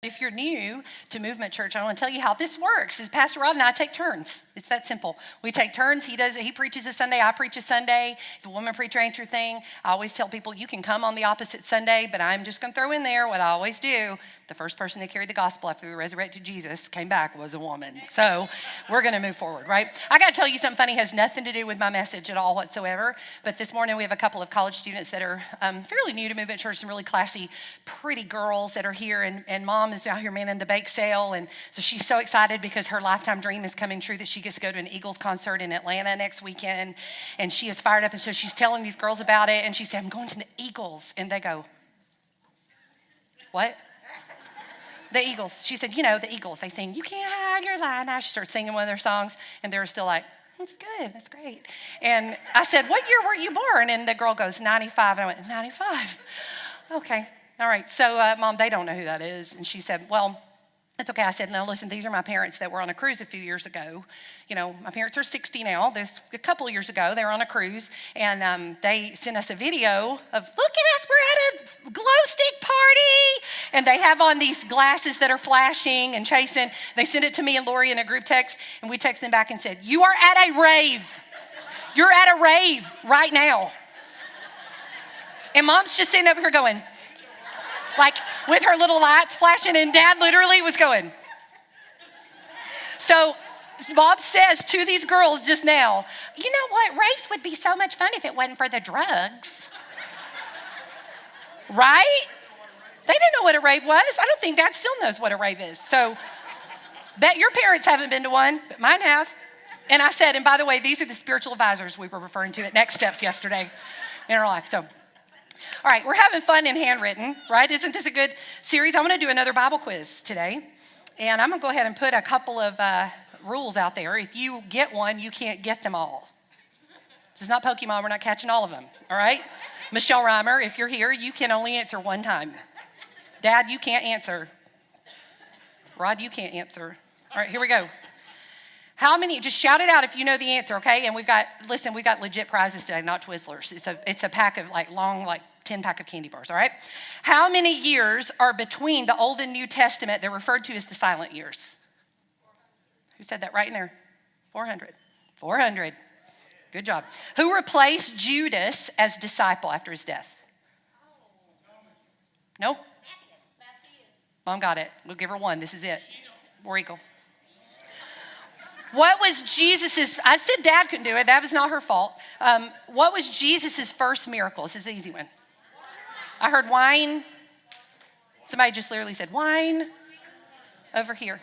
if you're new to Movement Church, I want to tell you how this works. Is Pastor Rod and I take turns. It's that simple. We take turns. He preaches a Sunday, I preach a Sunday. If a woman preacher ain't your thing, I always tell people you can come on the opposite Sunday, but I'm just going to throw in there what I always do. The first person to carry the gospel after the resurrected Jesus came back was a woman. So we're going to move forward, right? I got to tell you something funny. It has nothing to do with my message at all whatsoever. But this morning we have a couple of college students that are fairly new to Movement Church, some really classy, pretty girls that are here. And mom is out here manning the bake sale. And so she's so excited because her lifetime dream is coming true that she gets to go to an Eagles concert in Atlanta next weekend. And she is fired up. And so she's telling these girls about it. And she said, I'm going to the Eagles. And they go, what? The Eagles. She said, the Eagles. They sing, you can't hide your light now. She starts singing one of their songs. And they were still like, that's good. That's great. And I said, what year were you born? And the girl goes, 95. And I went, 95? Okay. All right. So, Mom, they don't know who that is. And she said, well, it's okay. I said, no, listen, these are my parents that were on a cruise a few years ago. My parents are 60 now. This a couple of years ago, they were on a cruise. And they sent us a video of, look at us, we're at a glow stick party. And they have on these glasses that are flashing and chasing. They sent it to me and Lori in a group text. And we texted them back and said, you are at a rave. You're at a rave right now. And Mom's just sitting over here going, like with her little lights flashing, and Dad literally was going. So Bob says to these girls just now, you know what, raves would be so much fun if it wasn't for the drugs. Right? They didn't know what a rave was. I don't think Dad still knows what a rave is. So bet your parents haven't been to one, but mine have. And I said, and by the way, these are the spiritual advisors we were referring to at Next Steps yesterday in our life. So all right, we're having fun in Handwritten, right? Isn't this a good series? I want to do another Bible quiz today. And I'm going to go ahead and put a couple of rules out there. If you get one, you can't get them all. This is not Pokemon. We're not catching all of them, all right? Michelle Reimer, if you're here, you can only answer one time. Dad, you can't answer. Rod, you can't answer. All right, here we go. How many, just shout it out if you know the answer, okay? And we've got legit prizes today, not Twizzlers. It's a pack of long 10 pack of candy bars, all right? How many years are between the Old and New Testament? They're referred to as the silent years. Who said that right in there? 400. 400. Good job. Who replaced Judas as disciple after his death? Nope. Mom got it. We'll give her one. This is it. War Eagle. What was Jesus's, I said Dad couldn't do it. That was not her fault. What was Jesus's first miracle? This is an easy one. I heard wine. Somebody just literally said wine over here.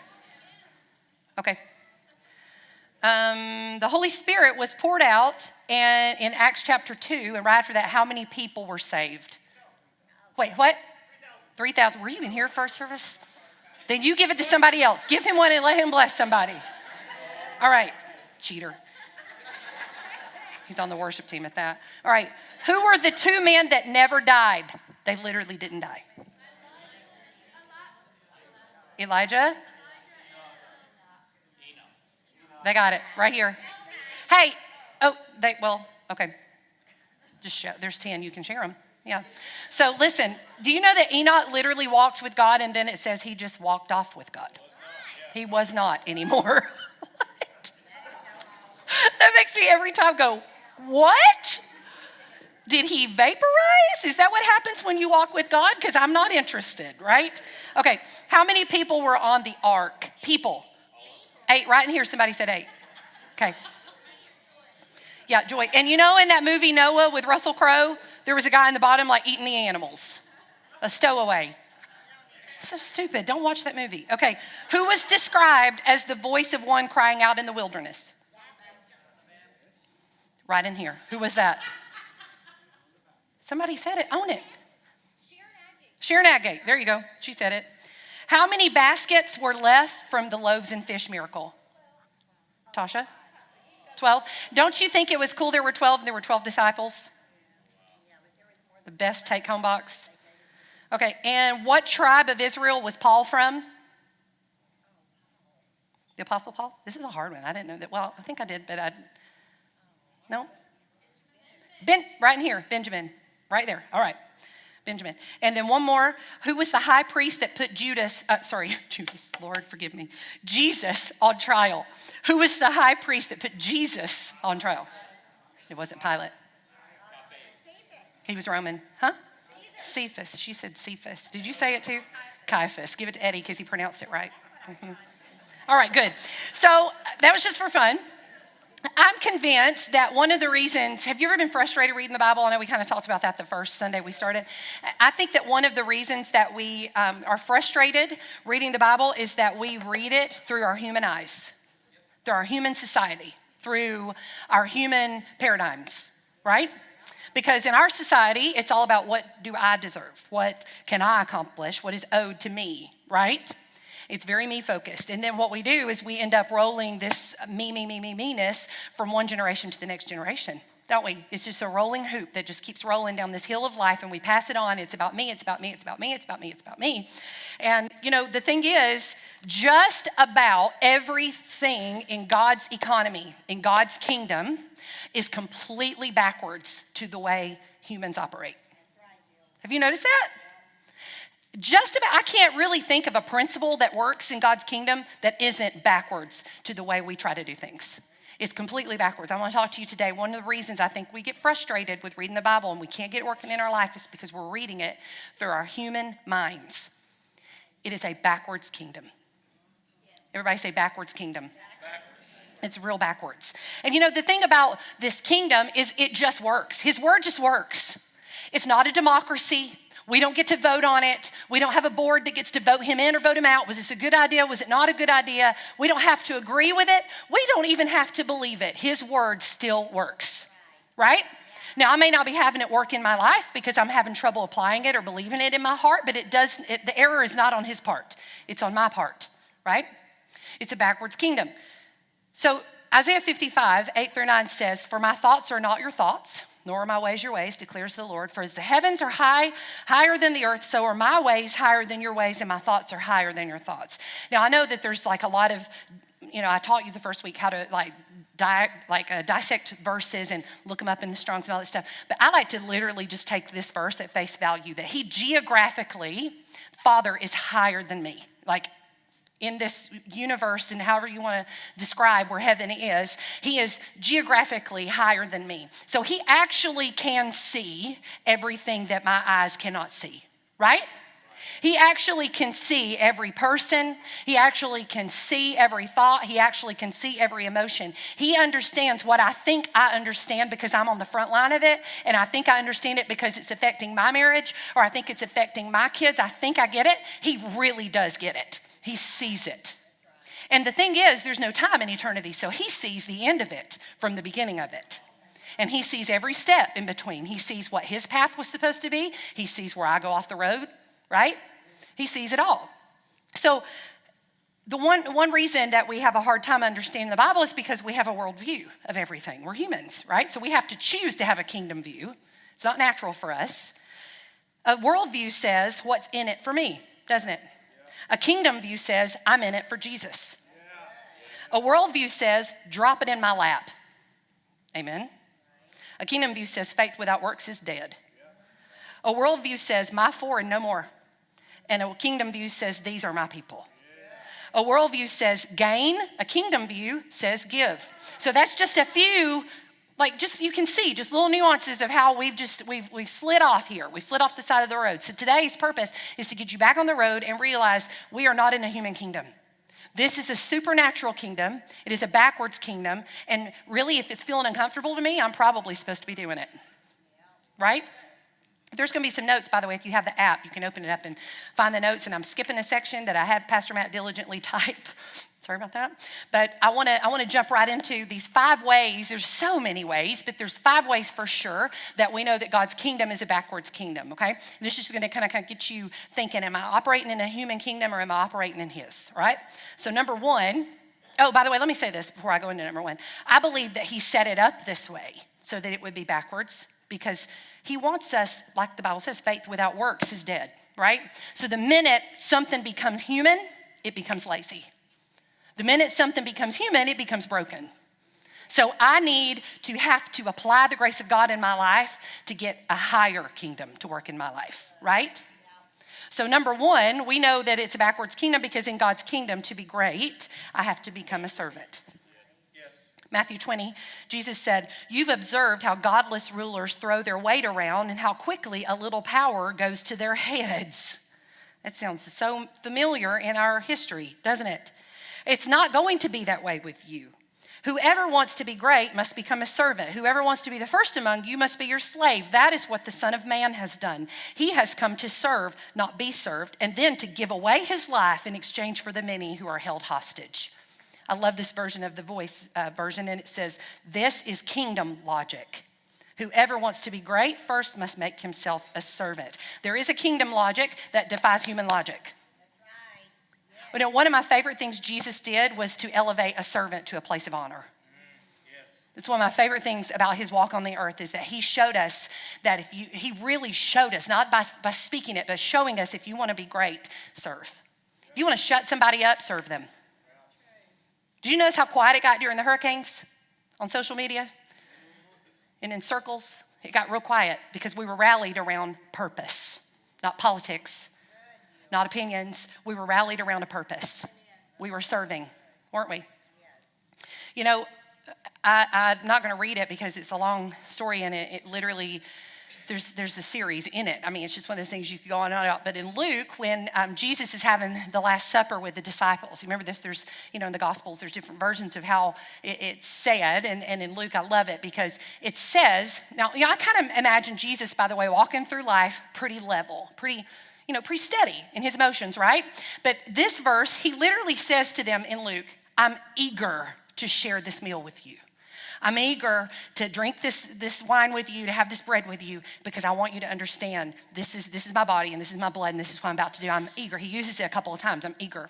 Okay. The Holy Spirit was poured out and in Acts chapter 2. And right after that, how many people were saved? Wait, what? 3,000. Were you in here first service? Then you give it to somebody else. Give him one and let him bless somebody. All right, cheater. He's on the worship team at that. All right, who were the two men that never died? They literally didn't die. Elijah? They got it right here. Hey, okay. Just show, there's 10, you can share them. Yeah. So listen, do you know that Enoch literally walked with God and then it says he just walked off with God? He was not anymore. That makes me every time go, what? Did he vaporize? Is that what happens when you walk with God? Because I'm not interested, right? Okay, how many people were on the ark? People. 8, right in here, somebody said 8. Okay. Yeah, Joy. And in that movie Noah with Russell Crowe, there was a guy in the bottom eating the animals. A stowaway. So stupid. Don't watch that movie. Okay, who was described as the voice of one crying out in the wilderness? Right in here. Who was that? Somebody said it. Own it. Sharon Agate. There you go. She said it. How many baskets were left from the loaves and fish miracle? Tasha? 12. Don't you think it was cool there were 12 and there were 12 disciples? The best take-home box. Okay, and what tribe of Israel was Paul from? The Apostle Paul? This is a hard one. I didn't know that. Well, I think I did, but no? Right in here, Benjamin. Right there. All right. Benjamin. And then one more. Who was the high priest that put Judas, Lord, forgive me, Jesus on trial? Who was the high priest that put Jesus on trial? It wasn't Pilate. He was Roman. Huh? Cephas. She said Cephas. Did you say it too? Caiaphas. Give it to Eddie because he pronounced it right. Mm-hmm. All right, good. So that was just for fun. I'm convinced that one of the reasons, have you ever been frustrated reading the Bible? I know we kind of talked about that the first Sunday we started. I think that one of the reasons that we are frustrated reading the Bible is that we read it through our human eyes, through our human society, through our human paradigms, right? Because in our society, it's all about what do I deserve? What can I accomplish? What is owed to me, right? It's very me-focused. And then what we do is we end up rolling this me-ness from one generation to the next generation, don't we? It's just a rolling hoop that just keeps rolling down this hill of life, and we pass it on. It's about me, it's about me, it's about me, it's about me, it's about me. And, the thing is, just about everything in God's economy, in God's kingdom, is completely backwards to the way humans operate. Have you noticed that? I can't really think of a principle that works in God's kingdom that isn't backwards to the way we try to do things. It's completely backwards. I want to talk to you today. One of the reasons I think we get frustrated with reading the Bible and we can't get it working in our life is because we're reading it through our human minds. It is a backwards kingdom. Everybody say backwards kingdom. It's real backwards. And the thing about this kingdom is it just works. His word just works. It's not a democracy. We don't get to vote on it. We don't have a board that gets to vote him in or vote him out. Was this a good idea? Was it not a good idea? We don't have to agree with it. We don't even have to believe it. His word still works, right? Now, I may not be having it work in my life because I'm having trouble applying it or believing it in my heart, but the error is not on his part. It's on my part, right? It's a backwards kingdom. So Isaiah 55, 8-9 says, "For my thoughts are not your thoughts, nor are my ways your ways, declares the Lord. For as the heavens are higher than the earth, so are my ways higher than your ways, and my thoughts are higher than your thoughts." Now, I know that there's a lot of, I taught you the first week how to dissect verses and look them up in the Strongs and all that stuff. But I like to literally just take this verse at face value, that he geographically, Father is higher than me. In this universe and however you want to describe where heaven is, he is geographically higher than me. So he actually can see everything that my eyes cannot see, right? He actually can see every person. He actually can see every thought. He actually can see every emotion. He understands what I think I understand because I'm on the front line of it, and I think I understand it because it's affecting my marriage, or I think it's affecting my kids. I think I get it. He really does get it. He sees it. And the thing is, there's no time in eternity, so he sees the end of it from the beginning of it. And he sees every step in between. He sees what his path was supposed to be. He sees where I go off the road, right? He sees it all. So the one reason that we have a hard time understanding the Bible is because we have a worldview of everything. We're humans, right? So we have to choose to have a kingdom view. It's not natural for us. A worldview says, what's in it for me, doesn't it? A kingdom view says, I'm in it for Jesus. A worldview says, drop it in my lap. Amen. A kingdom view says, faith without works is dead. A worldview says, my for and no more. And a kingdom view says, these are my people. A worldview says gain. A kingdom view says give. So that's just a few, you can see just little nuances of how we've slid off here. We slid off the side of the road. So today's purpose is to get you back on the road and realize we are not in a human kingdom. This is a supernatural kingdom. It is a backwards kingdom. And really, if it's feeling uncomfortable to me, I'm probably supposed to be doing it. Right? There's going to be some notes, by the way. If you have the app, you can open it up and find the notes. And I'm skipping a section that I had Pastor Matt diligently type. Sorry about that. But I want to jump right into these 5 ways. There's so many ways, but there's 5 ways for sure that we know that God's kingdom is a backwards kingdom, okay? This is going to kind of get you thinking, am I operating in a human kingdom or am I operating in his, right? So number 1, by the way, let me say this before I go into number 1. I believe that he set it up this way so that it would be backwards because he wants us, like the Bible says, faith without works is dead, right? So the minute something becomes human, it becomes lazy. The minute something becomes human, it becomes broken. So I need to have to apply the grace of God in my life to get a higher kingdom to work in my life, right? So number one, we know that it's a backwards kingdom because in God's kingdom, to be great, I have to become a servant. Matthew 20, Jesus said, "You've observed how godless rulers throw their weight around and how quickly a little power goes to their heads." That sounds so familiar in our history, doesn't it? It's not going to be that way with you. Whoever wants to be great must become a servant. Whoever wants to be the first among you must be your slave. That is what the Son of Man has done. He has come to serve, not be served, and then to give away his life in exchange for the many who are held hostage. I love this version of the Voice version, and it says, "This is kingdom logic. Whoever wants to be great first must make himself a servant." There is a kingdom logic that defies human logic. You know, one of my favorite things Jesus did was to elevate a servant to a place of honor. It's one of my favorite things about his walk on the earth is that he showed us that he really showed us, not by speaking it, but showing us if you want to be great, serve. If you want to shut somebody up, serve them. Did you notice how quiet it got during the hurricanes on social media and in circles? It got real quiet because we were rallied around purpose, not politics. Not opinions. We were rallied around a purpose. We were serving, weren't we? You know, I'm not going to read it because it's a long story and it literally, there's a series in it. I mean, it's just one of those things you could go on and on about. But in Luke, when Jesus is having the Last Supper with the disciples, you remember this, there's, you know, in the Gospels, there's different versions of how it's said. And in Luke, I love it because it says, now, you know, I kind of imagine Jesus, by the way, walking through life pretty level, pretty steady in his emotions, right? But this verse, he literally says to them in Luke, "I'm eager to share this meal with you. I'm eager to drink this wine with you, to have this bread with you, because I want you to understand this is my body and this is my blood and this is what I'm about to do. I'm eager." He uses it a couple of times. "I'm eager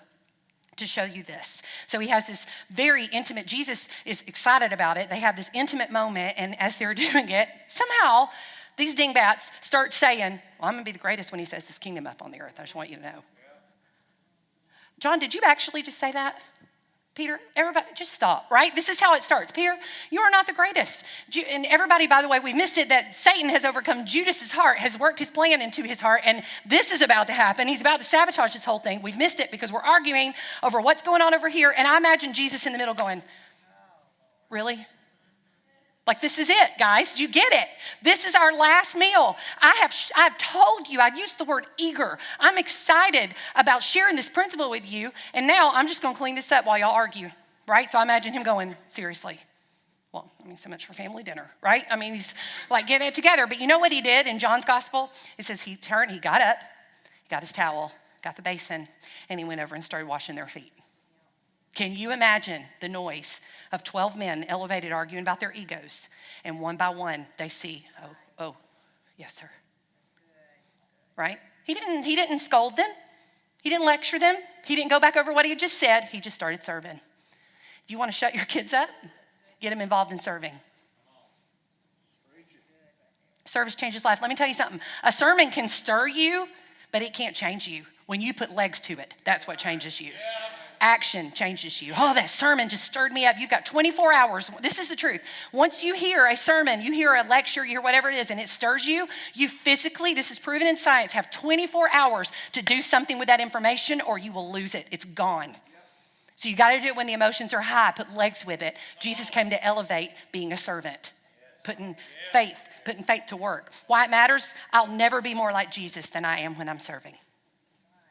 to show you this." So he has this very intimate, Jesus is excited about it. They have this intimate moment, and as they're doing it, somehow these dingbats start saying, "Well, I'm going to be the greatest when he says this kingdom up on the earth. I just want you to know." John, did you actually just say that? Peter, everybody, just stop, right? This is how it starts. Peter, you are not the greatest. And everybody, by the way, we missed it that Satan has overcome Judas's heart, has worked his plan into his heart, and this is about to happen. He's about to sabotage this whole thing. We've missed it because we're arguing over what's going on over here, and I imagine Jesus in the middle going, "Really? Like, this is it, guys. Do you get it? This is our last meal. I've told you, I used the word eager. I'm excited about sharing this principle with you, and now I'm just going to clean this up while y'all argue," right? So I imagine him going, "Seriously? Well, I mean, so much for family dinner," right? I mean, he's like getting it together. But you know what he did in John's gospel? It says he turned, he got up, he got his towel, got the basin, and he went over and started washing their feet. Can you imagine the noise of 12 men elevated arguing about their egos? And one by one, they see, oh, yes, sir. Right? He didn't scold them. He didn't lecture them. He didn't go back over what he had just said. He just started serving. If you want to shut your kids up, get them involved in serving. Service changes life. Let me tell you something. A sermon can stir you, but it can't change you. When you put legs to it, that's what changes you. Action changes you. "Oh, that sermon just stirred me up." You've got 24 hours. This is the truth. Once you hear a sermon, you hear a lecture, you hear whatever it is, and it stirs you, you physically, this is proven in science, have 24 hours to do something with that information or you will lose it. It's gone. So you got to do it when the emotions are high. Put legs with it. Jesus came to elevate being a servant, putting faith to work. Why it matters? I'll never be more like Jesus than I am when I'm serving.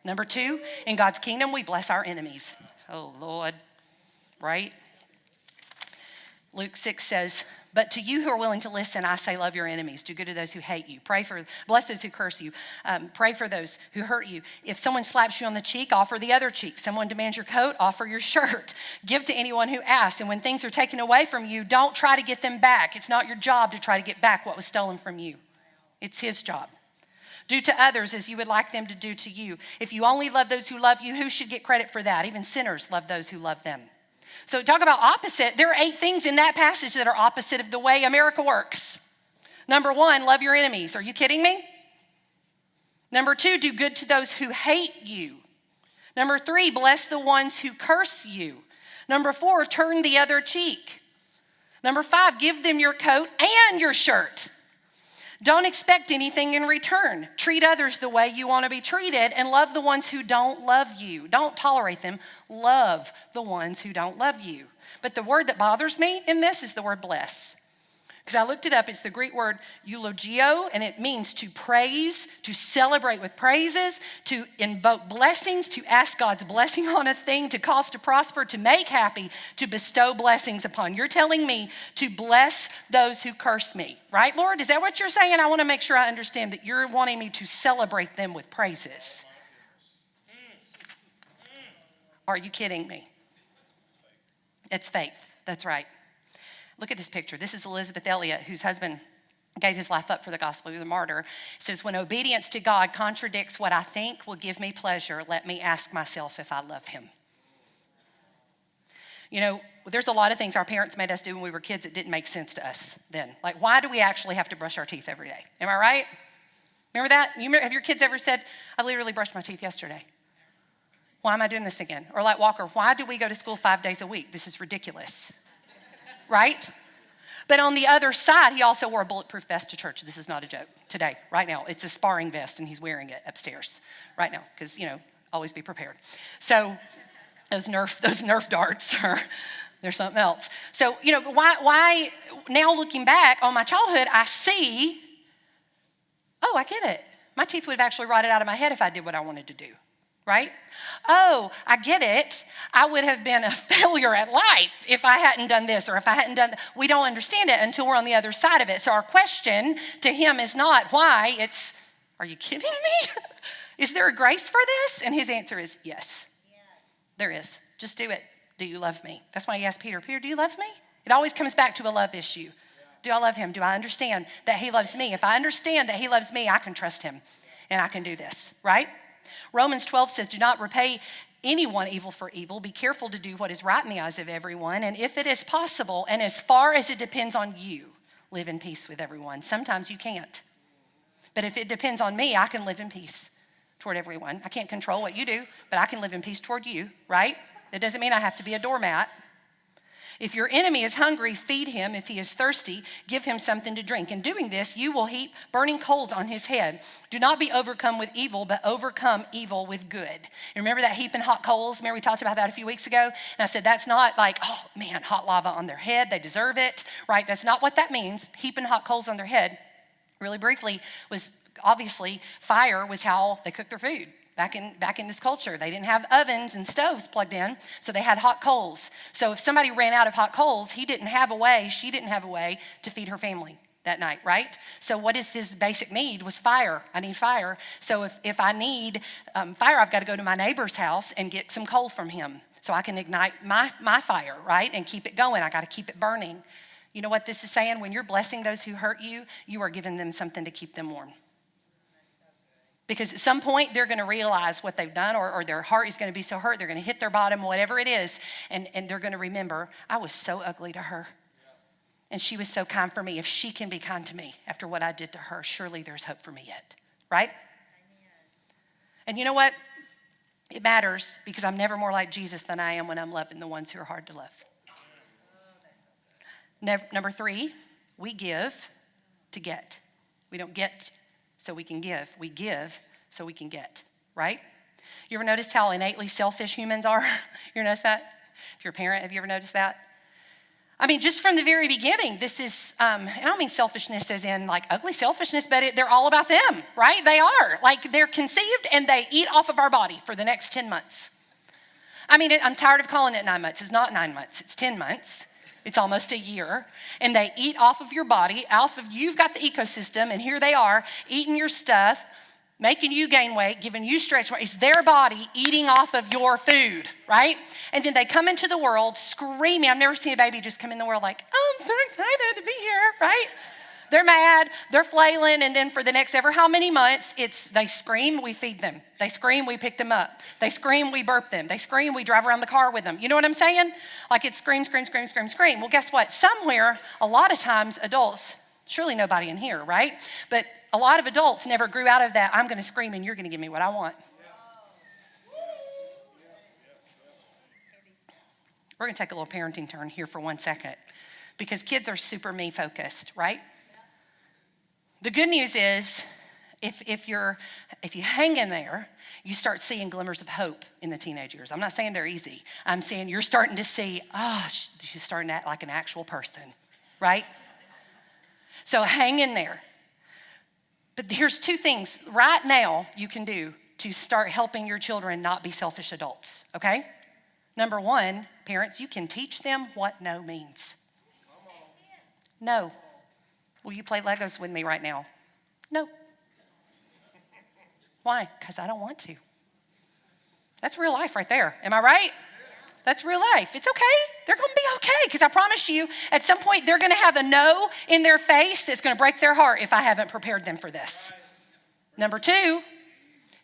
Number two, in God's kingdom, we bless our enemies. Oh, Lord, right? Luke 6 says, "But to you who are willing to listen, I say, love your enemies. Do good to those who hate you. Bless those who curse you. Pray for those who hurt you. If someone slaps you on the cheek, offer the other cheek. Someone demands your coat, offer your shirt. Give to anyone who asks. And when things are taken away from you, don't try to get them back. It's not your job to try to get back what was stolen from you. It's his job. Do to others as you would like them to do to you. If you only love those who love you, who should get credit for that? Even sinners love those who love them." So talk about opposite. There are 8 things in that passage that are opposite of the way America works. Number 1, love your enemies. Are you kidding me? Number 2, do good to those who hate you. Number 3, bless the ones who curse you. Number 4, turn the other cheek. Number 5, give them your coat and your shirt. Don't expect anything in return. Treat others the way you want to be treated and love the ones who don't love you. Don't tolerate them. Love the ones who don't love you. But the word that bothers me in this is the word bless. Because I looked it up, it's the Greek word eulogio, and it means to praise, to celebrate with praises, to invoke blessings, to ask God's blessing on a thing, to cause to prosper, to make happy, to bestow blessings upon. You're telling me to bless those who curse me, right, Lord? Is that what you're saying? I want to make sure I understand that you're wanting me to celebrate them with praises. Are you kidding me? It's faith. That's right. Look at this picture. This is Elizabeth Elliot, whose husband gave his life up for the gospel. He was a martyr. It says, when obedience to God contradicts what I think will give me pleasure, let me ask myself if I love him. You know, there's a lot of things our parents made us do when we were kids that didn't make sense to us then. Like, why do we actually have to brush our teeth every day? Am I right? Remember that? Have your kids ever said, I literally brushed my teeth yesterday? Why am I doing this again? Or like Walker, why do we go to school 5 days a week? This is ridiculous. Right? But on the other side, he also wore a bulletproof vest to church. This is not a joke. Today, right now. It's a sparring vest, and he's wearing it upstairs right now because, always be prepared. So those Nerf darts they're something else. So, why now looking back on my childhood, I see, I get it. My teeth would have actually rotted out of my head if I did what I wanted to do. Right? Oh, I get it. I would have been a failure at life if I hadn't done this or if I hadn't done that. We don't understand it until we're on the other side of it. So our question to him is not why, it's, are you kidding me? Is there a grace for this? And his answer is yes. There is. Just do it. Do you love me? That's why he asked Peter, do you love me? It always comes back to a love issue. Do I love him? Do I understand that he loves me? If I understand that he loves me, I can trust him and I can do this, right? Romans 12 says, do not repay anyone evil for evil. Be careful to do what is right in the eyes of everyone. And if it is possible, and as far as it depends on you, live in peace with everyone. Sometimes you can't. But if it depends on me, I can live in peace toward everyone. I can't control what you do, but I can live in peace toward you, right? It doesn't mean I have to be a doormat. If your enemy is hungry, feed him. If he is thirsty, give him something to drink. In doing this, you will heap burning coals on his head. Do not be overcome with evil, but overcome evil with good. And remember that heaping hot coals? Remember we talked about that a few weeks ago? And I said, that's not like, oh man, hot lava on their head. They deserve it, right? That's not what that means. Heaping hot coals on their head, really briefly, was obviously fire was how they cooked their food. Back in this culture, they didn't have ovens and stoves plugged in, so they had hot coals. So if somebody ran out of hot coals, she didn't have a way to feed her family that night, right? So what is this basic need was fire. I need fire. So if I need fire, I've got to go to my neighbor's house and get some coal from him so I can ignite my fire, right, and keep it going. I got to keep it burning. You know what this is saying? When you're blessing those who hurt you, you are giving them something to keep them warm. Because at some point, they're going to realize what they've done, or their heart is going to be so hurt, they're going to hit their bottom, whatever it is, and they're going to remember, I was so ugly to her, and she was so kind for me. If she can be kind to me after what I did to her, surely there's hope for me yet, right? And you know what? It matters because I'm never more like Jesus than I am when I'm loving the ones who are hard to love. Number 3, we give to get. We don't get so we can give. We give so we can get, right? You ever noticed how innately selfish humans are? You ever notice that? If you're a parent, have you ever noticed that? I mean, just from the very beginning, this is, and I don't mean selfishness as in like ugly selfishness, but they're all about them, right? They are. Like they're conceived and they eat off of our body for the next 10 months. I mean, I'm tired of calling it 9 months. It's not 9 months. It's 10 months. It's almost a year. And they eat off of your body, you've got the ecosystem, and here they are eating your stuff, making you gain weight, giving you stretch marks. It's their body eating off of your food, right? And then they come into the world screaming. I've never seen a baby just come in the world like, oh, I'm so excited to be here, right? They're mad, they're flailing, and then for the next ever how many months, they scream, we feed them. They scream, we pick them up. They scream, we burp them. They scream, we drive around the car with them. You know what I'm saying? Like it's scream, scream, scream, scream, scream. Well, guess what? Somewhere, a lot of times, adults, surely nobody in here, right? But a lot of adults never grew out of that, I'm going to scream and you're going to give me what I want. We're going to take a little parenting turn here for 1 second. because kids are super me focused, right? The good news is if you hang in there, you start seeing glimmers of hope in the teenage years. I'm not saying they're easy. I'm saying you're starting to see, she's starting to act like an actual person, right? So hang in there. But here's 2 things right now you can do to start helping your children not be selfish adults, okay? Number 1, parents, you can teach them what no means. No. Will you play Legos with me right now? No. Why? Because I don't want to. That's real life right there. Am I right? That's real life. It's okay. They're going to be okay, because I promise you, at some point, they're going to have a no in their face that's going to break their heart if I haven't prepared them for this. Number 2,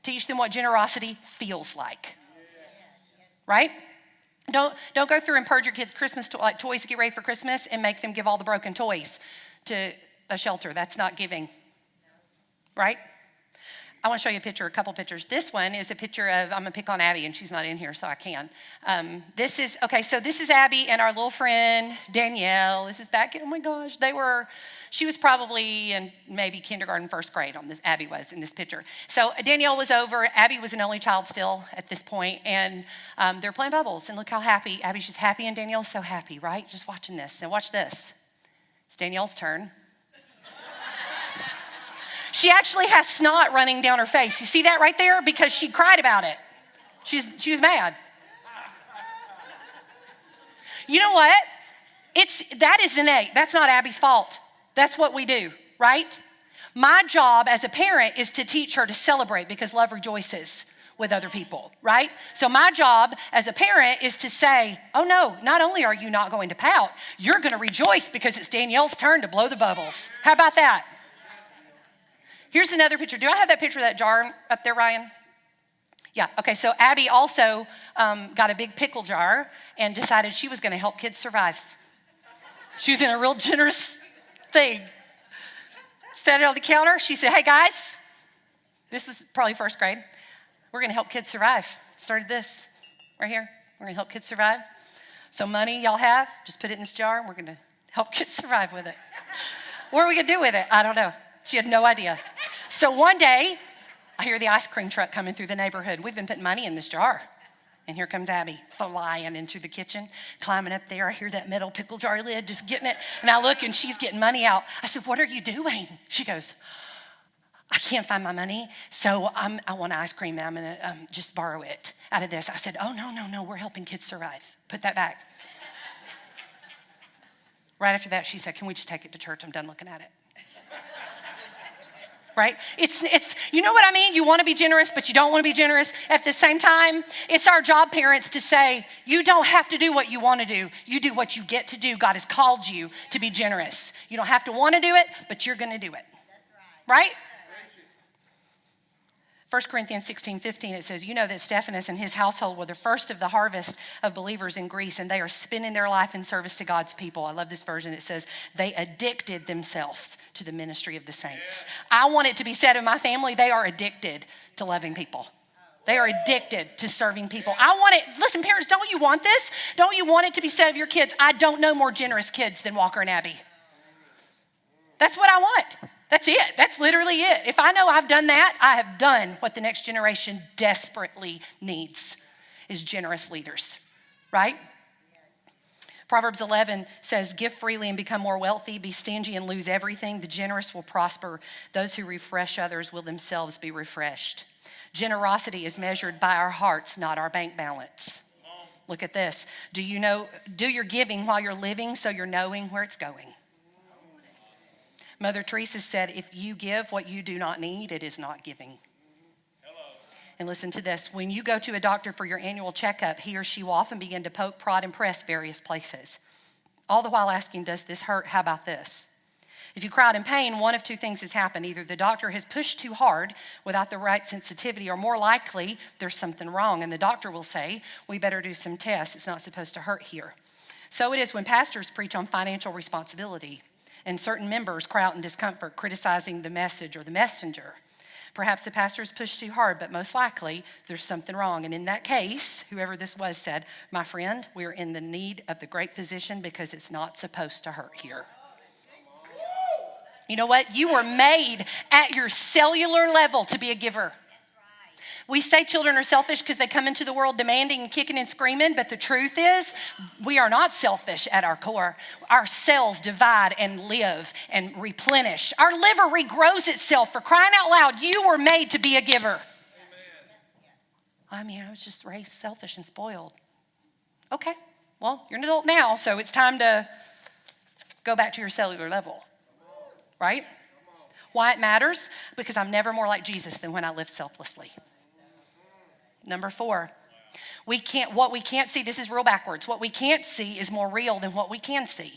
teach them what generosity feels like. Right? Don't go through and purge your kids' Christmas like toys to get ready for Christmas and make them give all the broken toys to a shelter. That's not giving. Right? I want to show you a couple pictures. This one is a picture of, I'm going to pick on Abby, and she's not in here, so I can. This is Abby and our little friend, Danielle. This is back, oh my gosh, she was probably in maybe kindergarten, 1st grade Abby was in this picture. So Danielle was over, Abby was an only child still at this point, and they're playing bubbles, and look how happy, Abby's just happy, and Danielle's so happy, right? Just watching this. Now watch this. It's Danielle's turn. She actually has snot running down her face. You see that right there? Because she cried about it. She was mad. You know what? That is innate. That's not Abby's fault. That's what we do, right? My job as a parent is to teach her to celebrate, because love rejoices with other people, right? So my job as a parent is to say, oh no, not only are you not going to pout, you're going to rejoice because it's Danielle's turn to blow the bubbles. How about that? Here's another picture. Do I have that picture of that jar up there, Ryan? Yeah, okay, so Abby also got a big pickle jar and decided she was going to help kids survive. She was in a real generous thing. Set it on the counter. She said, hey guys, this is probably 1st grade. We're going to help kids survive. Started this right here. We're going to help kids survive. So money y'all have, just put it in this jar, and we're going to help kids survive with it. What are we going to do with it? I don't know. She had no idea. So one day, I hear the ice cream truck coming through the neighborhood. We've been putting money in this jar. And here comes Abby flying into the kitchen, climbing up there. I hear that metal pickle jar lid, just getting it. And I look, and she's getting money out. I said, what are you doing? She goes, I can't find my money, so I want ice cream, and I'm going to just borrow it out of this. I said, oh, no, we're helping kids survive. Put that back. Right after that, she said, can we just take it to church? I'm done looking at it. Right? It's you know what I mean? You want to be generous, but you don't want to be generous. At the same time, it's our job, parents, to say, you don't have to do what you want to do. You do what you get to do. God has called you to be generous. You don't have to want to do it, but you're going to do it. That's right? 1 Corinthians 16:15, it says, you know that Stephanus and his household were the first of the harvest of believers in Greece, and they are spending their life in service to God's people. I love this version. It says, they addicted themselves to the ministry of the saints. I want it to be said of my family, they are addicted to loving people. They are addicted to serving people. I want it, listen, parents, don't you want this? Don't you want it to be said of your kids, I don't know more generous kids than Walker and Abby. That's what I want. That's it. That's literally it. If I know I've done that, I have done what the next generation desperately needs, is generous leaders, right? Proverbs 11 says, give freely and become more wealthy. Be stingy and lose everything. The generous will prosper. Those who refresh others will themselves be refreshed. Generosity is measured by our hearts, not our bank balance. Look at this. Do your giving while you're living so you're knowing where it's going. Mother Teresa said, if you give what you do not need, it is not giving. Hello. And listen to this. When you go to a doctor for your annual checkup, he or she will often begin to poke, prod, and press various places, all the while asking, does this hurt? How about this? If you cry out in pain, one of 2 things has happened. Either the doctor has pushed too hard without the right sensitivity, or more likely, there's something wrong. And the doctor will say, we better do some tests. It's not supposed to hurt here. So it is when pastors preach on financial responsibility, and certain members cry out in discomfort, criticizing the message or the messenger. Perhaps the pastor's pushed too hard, but most likely there's something wrong. And in that case, whoever this was said, my friend, we're in the need of the great physician because it's not supposed to hurt here. You know what? You were made at your cellular level to be a giver. We say children are selfish because they come into the world demanding and kicking and screaming, but the truth is we are not selfish at our core. Our cells divide and live and replenish. Our liver regrows itself. For crying out loud, you were made to be a giver. Amen. I mean, I was just raised selfish and spoiled. Okay, well, you're an adult now, so it's time to go back to your cellular level, right? Why it matters? Because I'm never more like Jesus than when I live selflessly. Number 4, what we can't see, this is real backwards. What we can't see is more real than what we can see.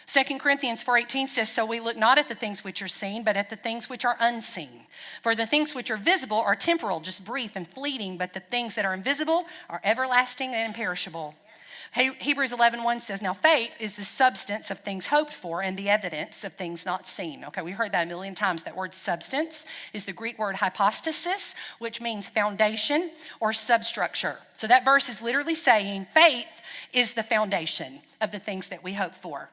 2 Corinthians 4:18 says, so we look not at the things which are seen, but at the things which are unseen. For the things which are visible are temporal, just brief and fleeting, but the things that are invisible are everlasting and imperishable. Hebrews 11:1 says, now faith is the substance of things hoped for and the evidence of things not seen. Okay, we've heard that a million times. That word substance is the Greek word hypostasis, which means foundation or substructure. So that verse is literally saying faith is the foundation of the things that we hope for.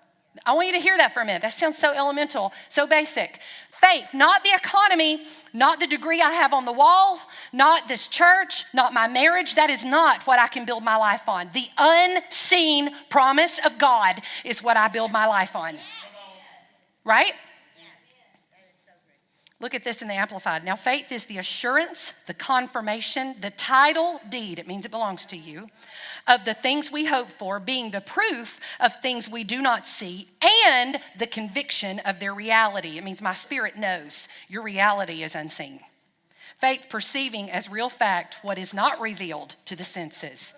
I want you to hear that for a minute. That sounds so elemental, so basic. Faith, not the economy, not the degree I have on the wall, not this church, not my marriage. That is not what I can build my life on. The unseen promise of God is what I build my life on. Right? Look at this in the Amplified. Now, faith is the assurance, the confirmation, the title deed, it means it belongs to you, of the things we hope for, being the proof of things we do not see, and the conviction of their reality. It means my spirit knows your reality is unseen. Faith perceiving as real fact what is not revealed to the senses.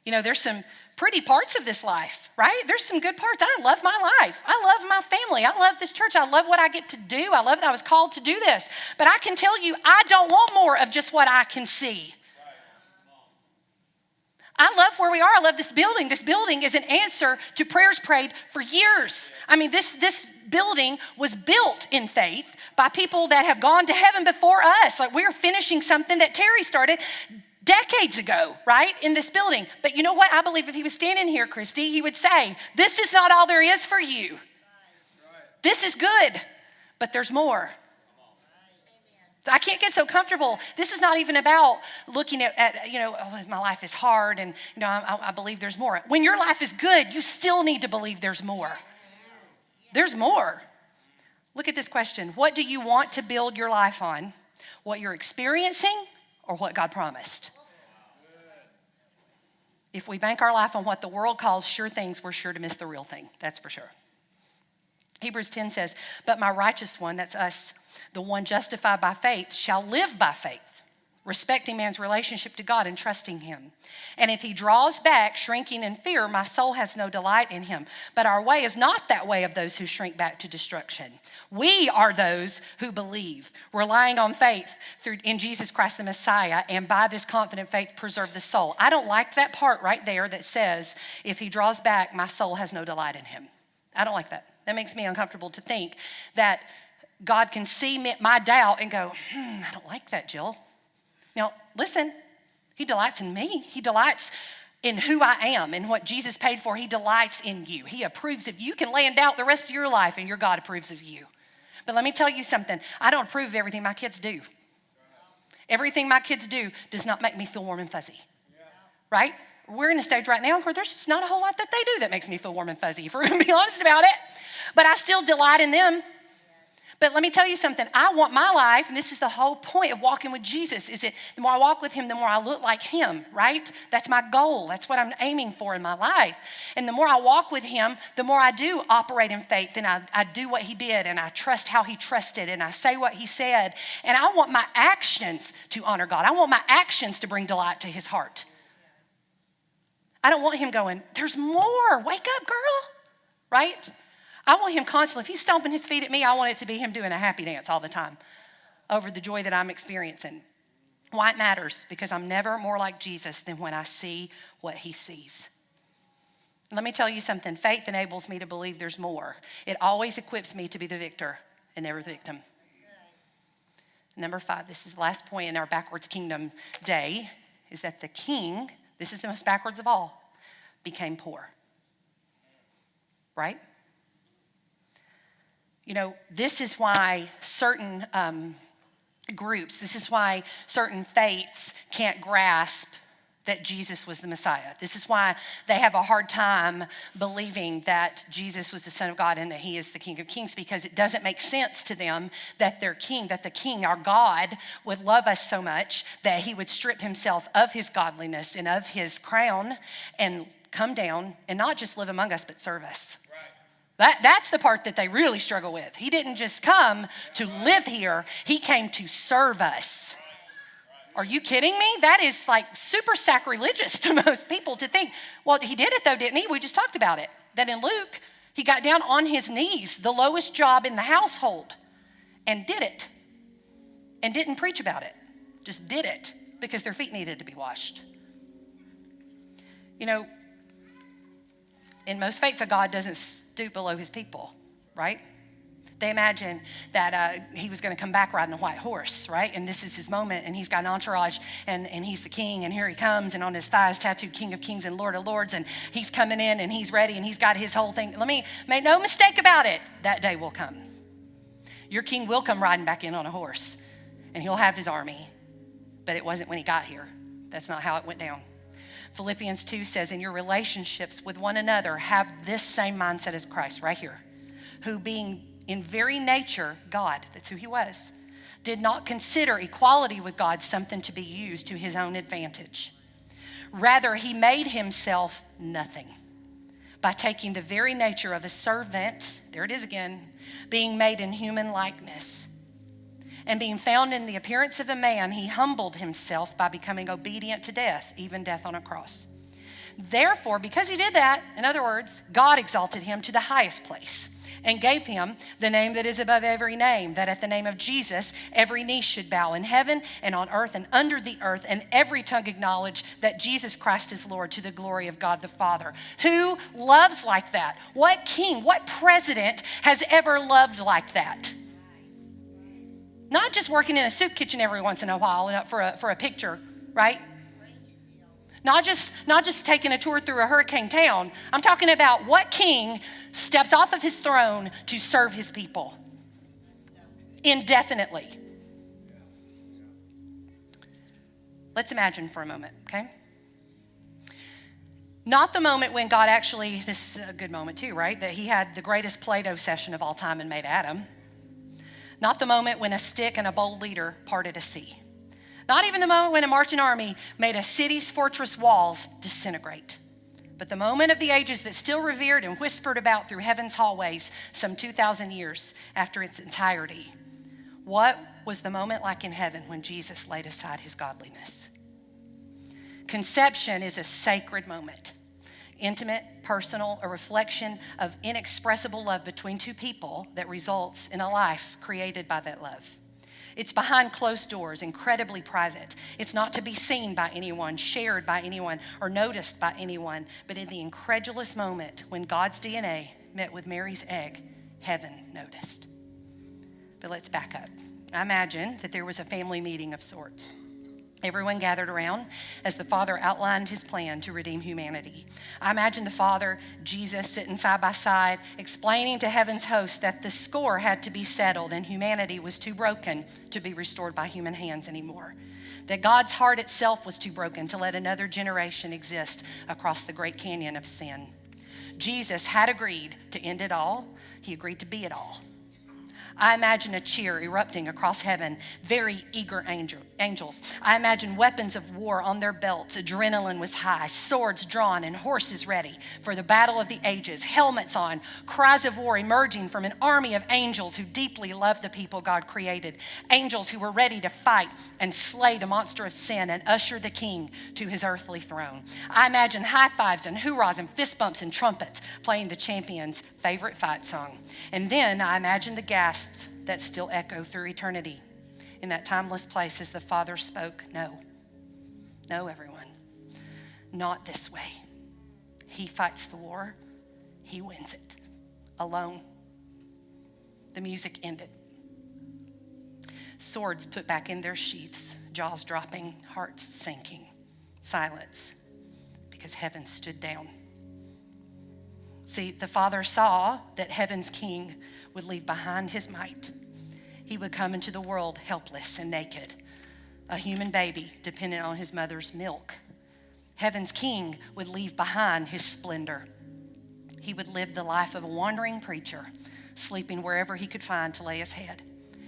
You know, there's some pretty parts of this life, right? There's some good parts. I love my life. I love my family. I love this church. I love what I get to do. I love that I was called to do this. But I can tell you, I don't want more of just what I can see. I love where we are. I love this building. This building is an answer to prayers prayed for years. I mean, this building was built in faith by people that have gone to heaven before us. Like, we're finishing something that Terry started decades ago, right, in this building. But you know what? I believe if he was standing here, Christy, he would say, this is not all there is for you. This is good, but there's more. So I can't get so comfortable. This is not even about looking at oh, my life is hard and, I believe there's more. When your life is good, you still need to believe there's more. There's more. Look at this question. What do you want to build your life on? What you're experiencing or what God promised? If we bank our life on what the world calls sure things, we're sure to miss the real thing. That's for sure. Hebrews 10 says, but my righteous one, that's us, the one justified by faith, shall live by faith, respecting man's relationship to God and trusting him. And if he draws back, shrinking in fear, my soul has no delight in him. But our way is not that way of those who shrink back to destruction. We are those who believe, relying on faith in Jesus Christ the Messiah, and by this confident faith preserve the soul. I don't like that part right there that says, if he draws back, my soul has no delight in him. I don't like that. That makes me uncomfortable to think that God can see my doubt and go, I don't like that, Jill. Now, listen, he delights in me. He delights in who I am and what Jesus paid for. He delights in you. He approves of you. You can lay in doubt the rest of your life and your God approves of you. But let me tell you something. I don't approve of everything my kids do. Everything my kids do does not make me feel warm and fuzzy, right? We're in a stage right now where there's just not a whole lot that they do that makes me feel warm and fuzzy, if we're going to be honest about it. But I still delight in them. But let me tell you something. I want my life, and this is the whole point of walking with Jesus, is that the more I walk with him, the more I look like him, right? That's my goal. That's what I'm aiming for in my life. And the more I walk with him, the more I do operate in faith, and I do what he did, and I trust how he trusted, and I say what he said. And I want my actions to honor God. I want my actions to bring delight to his heart. I don't want him going, there's more. Wake up, girl, right? I want him constantly, if he's stomping his feet at me, I want it to be him doing a happy dance all the time over the joy that I'm experiencing. Why it matters? Because I'm never more like Jesus than when I see what he sees. Let me tell you something. Faith enables me to believe there's more. It always equips me to be the victor and never the victim. Number 5, this is the last point in our backwards kingdom day, is that the king, this is the most backwards of all, became poor. Right? You know, this is why certain groups, this is why certain faiths can't grasp that Jesus was the Messiah. This is why they have a hard time believing that Jesus was the Son of God and that he is the King of Kings, because it doesn't make sense to them that their king, that the king, our God, would love us so much that he would strip himself of his godliness and of his crown and come down and not just live among us, but serve us. That's the part that they really struggle with. He didn't just come to live here. He came to serve us. Are you kidding me? That is like super sacrilegious to most people to think. Well, he did it though, didn't he? We just talked about it. That in Luke, he got down on his knees, the lowest job in the household, and did it. And didn't preach about it. Just did it because their feet needed to be washed. You know, in most faiths, a God doesn't stoop below his people, right? They imagine that he was going to come back riding a white horse, right? And this is his moment, and he's got an entourage, and he's the king, and here he comes, and on his thighs tattooed King of Kings and Lord of Lords, and he's coming in, and he's ready, and he's got his whole thing. Let me make no mistake about it. That day will come. Your king will come riding back in on a horse, and he'll have his army, but it wasn't when he got here. That's not how it went down. Philippians 2 says, in your relationships with one another, have this same mindset as Christ right here, who being in very nature God, that's who he was, did not consider equality with God something to be used to his own advantage. Rather, he made himself nothing by taking the very nature of a servant, there it is again, being made in human likeness. And being found in the appearance of a man, he humbled himself by becoming obedient to death, even death on a cross. Therefore, because he did that, in other words, God exalted him to the highest place and gave him the name that is above every name, that at the name of Jesus, every knee should bow in heaven and on earth and under the earth, and every tongue acknowledge that Jesus Christ is Lord, to the glory of God the Father. Who loves like that? What king, what president has ever loved like that? Not just working in a soup kitchen every once in a while for a picture, right? Not just taking a tour through a hurricane town. I'm talking about what king steps off of his throne to serve his people indefinitely. Let's imagine for a moment, okay? Not the moment when God actually, this is a good moment too, right? That he had the greatest Play-Doh session of all time and made Adam. Not the moment when a stick and a bold leader parted a sea. Not even the moment when a marching army made a city's fortress walls disintegrate. But the moment of the ages that still revered and whispered about through heaven's hallways some 2,000 years after its entirety. What was the moment like in heaven when Jesus laid aside his godliness? Conception is a sacred moment. Intimate, personal, a reflection of inexpressible love between two people that results in a life created by that love. It's behind closed doors, incredibly private. It's not to be seen by anyone, shared by anyone, or noticed by anyone, but in the incredulous moment when God's DNA met with Mary's egg, heaven noticed. But let's back up. I imagine that there was a family meeting of sorts. Everyone gathered around as the Father outlined his plan to redeem humanity. I imagine the Father, Jesus, sitting side by side, explaining to heaven's host that the score had to be settled and humanity was too broken to be restored by human hands anymore. That God's heart itself was too broken to let another generation exist across the great canyon of sin. Jesus had agreed to end it all. He agreed to be it all. I imagine a cheer erupting across heaven, very eager angels. I imagine weapons of war on their belts. Adrenaline was high, swords drawn, and horses ready for the battle of the ages, helmets on, cries of war emerging from an army of angels who deeply loved the people God created. Angels who were ready to fight and slay the monster of sin and usher the king to his earthly throne. I imagine high fives and hoorahs and fist bumps and trumpets playing the champion's favorite fight song. And then I imagine the gasps that still echo through eternity in that timeless place as the Father spoke, no, everyone, not this way. He fights the war, he wins it, alone. The music ended. Swords put back in their sheaths, jaws dropping, hearts sinking. Silence, because heaven stood down. See, the Father saw that heaven's King would leave behind his might. He would come into the world helpless and naked, a human baby dependent on his mother's milk. Heaven's King would leave behind his splendor. He would live the life of a wandering preacher, sleeping wherever he could find to lay his head.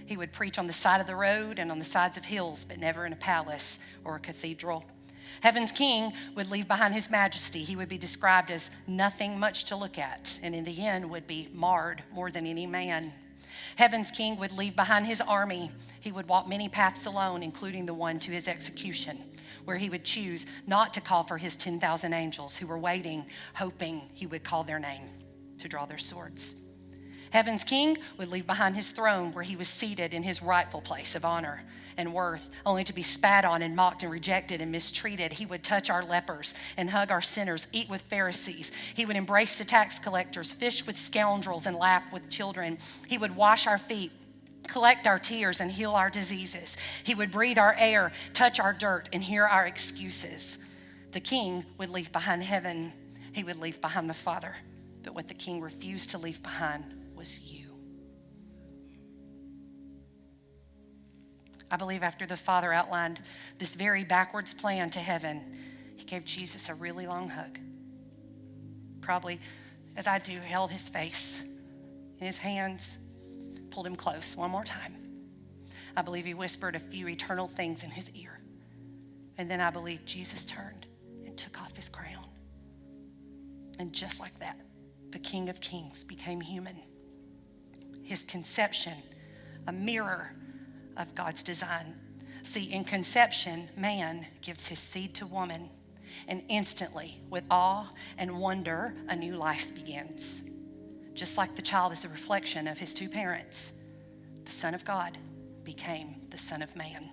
He would preach on the side of the road and on the sides of hills, but never in a palace or a cathedral. Heaven's King would leave behind his majesty. He would be described as nothing much to look at, and in the end would be marred more than any man. Heaven's King would leave behind his army. He would walk many paths alone, including the one to his execution, where he would choose not to call for his 10,000 angels who were waiting, hoping he would call their name to draw their swords. Heaven's King would leave behind his throne where he was seated in his rightful place of honor and worth, only to be spat on and mocked and rejected and mistreated. He would touch our lepers and hug our sinners, eat with Pharisees. He would embrace the tax collectors, fish with scoundrels, and laugh with children. He would wash our feet, collect our tears, and heal our diseases. He would breathe our air, touch our dirt, and hear our excuses. The King would leave behind heaven. He would leave behind the Father. But what the King refused to leave behind was you. I believe after the Father outlined this very backwards plan to heaven, he gave Jesus a really long hug. Probably, as I do, held his face in his hands, pulled him close one more time. I believe he whispered a few eternal things in his ear. And then I believe Jesus turned and took off his crown. And just like that, the King of Kings became human. His conception, a mirror of God's design. See, in conception, man gives his seed to woman, and instantly, with awe and wonder, a new life begins. Just like the child is a reflection of his two parents, the Son of God became the Son of Man,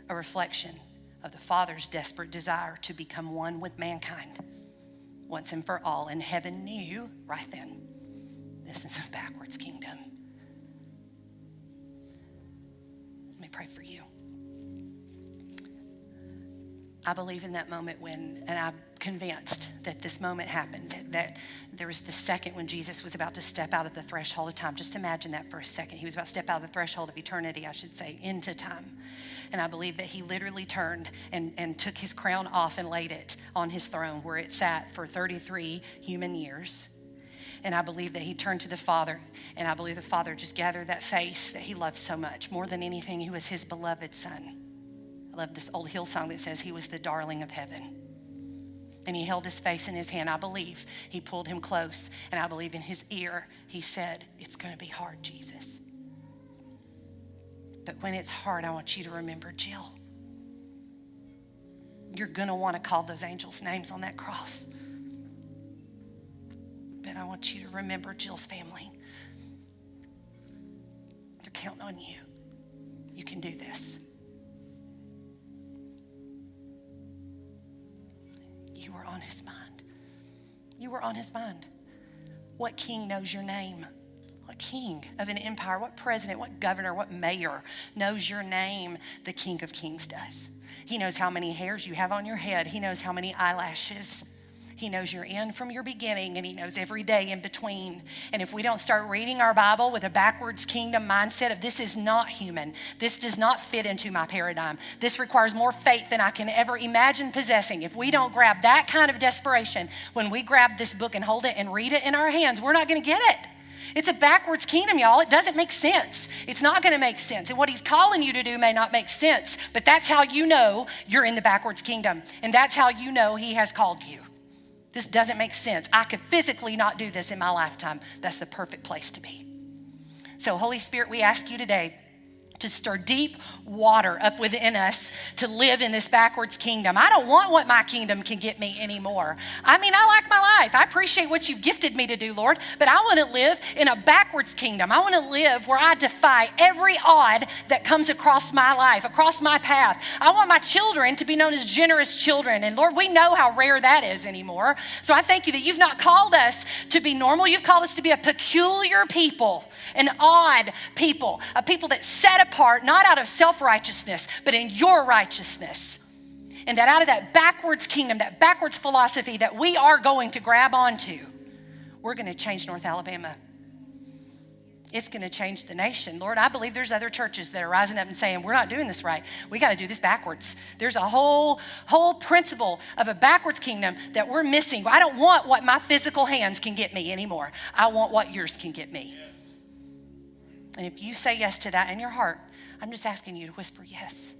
a reflection of the Father's desperate desire to become one with mankind, once and for all. And heaven knew right then, this is a backwards kingdom. Let me pray for you. I believe in that moment when, and I'm convinced that this moment happened, that there was the second when Jesus was about to step out of the threshold of time. Just imagine that for a second. He was about to step out of the threshold of eternity, I should say, into time. And I believe that he literally turned and took his crown off and laid it on his throne where it sat for 33 human years. And I believe that he turned to the Father, and I believe the Father just gathered that face that he loved so much. More than anything, he was his beloved Son. I love this old hill song that says he was the darling of heaven. And he held his face in his hand. I believe he pulled him close, and I believe in his ear he said, "It's going to be hard, Jesus. But when it's hard, I want you to remember Jill. You're going to want to call those angels' names on that cross. But I want you to remember Jill's family. They're counting on you. You can do this." You were on his mind. You were on his mind. What king knows your name? What king of an empire, what president, what governor, what mayor knows your name? The King of Kings does. He knows how many hairs you have on your head. He knows how many eyelashes. He knows your end from your beginning, and he knows every day in between. And if we don't start reading our Bible with a backwards kingdom mindset of this is not human, this does not fit into my paradigm, this requires more faith than I can ever imagine possessing. If we don't grab that kind of desperation when we grab this book and hold it and read it in our hands, we're not going to get it. It's a backwards kingdom, y'all. It doesn't make sense. It's not going to make sense. And what he's calling you to do may not make sense, but that's how you know you're in the backwards kingdom. And that's how you know he has called you. This doesn't make sense. I could physically not do this in my lifetime. That's the perfect place to be. So Holy Spirit, we ask you today to stir deep water up within us to live in this backwards kingdom. I don't want what my kingdom can get me anymore. I mean, I like my life. I appreciate what you've gifted me to do, Lord, but I want to live in a backwards kingdom. I want to live where I defy every odd that comes across my life, across my path. I want my children to be known as generous children. And Lord, we know how rare that is anymore. So I thank you that you've not called us to be normal. You've called us to be a peculiar people, an odd people, a people that set apart, not out of self-righteousness, but in your righteousness. And that out of that backwards kingdom, that backwards philosophy that we are going to grab onto, we're going to change North Alabama. It's going to change the nation. Lord, I believe there's other churches that are rising up and saying, we're not doing this right. We got to do this backwards. There's a whole principle of a backwards kingdom that we're missing. I don't want what my physical hands can get me anymore. I want what yours can get me. Yes. And if you say yes to that in your heart, I'm just asking you to whisper yes.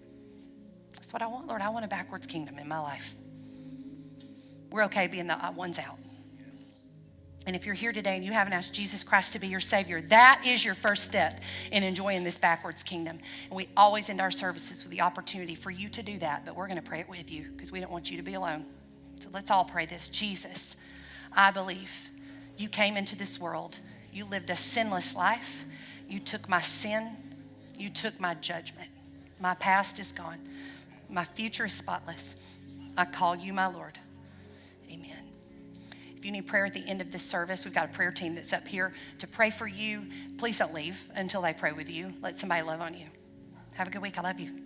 That's what I want, Lord. I want a backwards kingdom in my life. We're okay being the ones out. And if you're here today and you haven't asked Jesus Christ to be your Savior, that is your first step in enjoying this backwards kingdom. And we always end our services with the opportunity for you to do that, but we're going to pray it with you because we don't want you to be alone. So let's all pray this. Jesus, I believe you came into this world. You lived a sinless life. You took my sin. You took my judgment. My past is gone. My future is spotless. I call you my Lord. Amen. If you need prayer at the end of this service, we've got a prayer team that's up here to pray for you. Please don't leave until they pray with you. Let somebody love on you. Have a good week. I love you.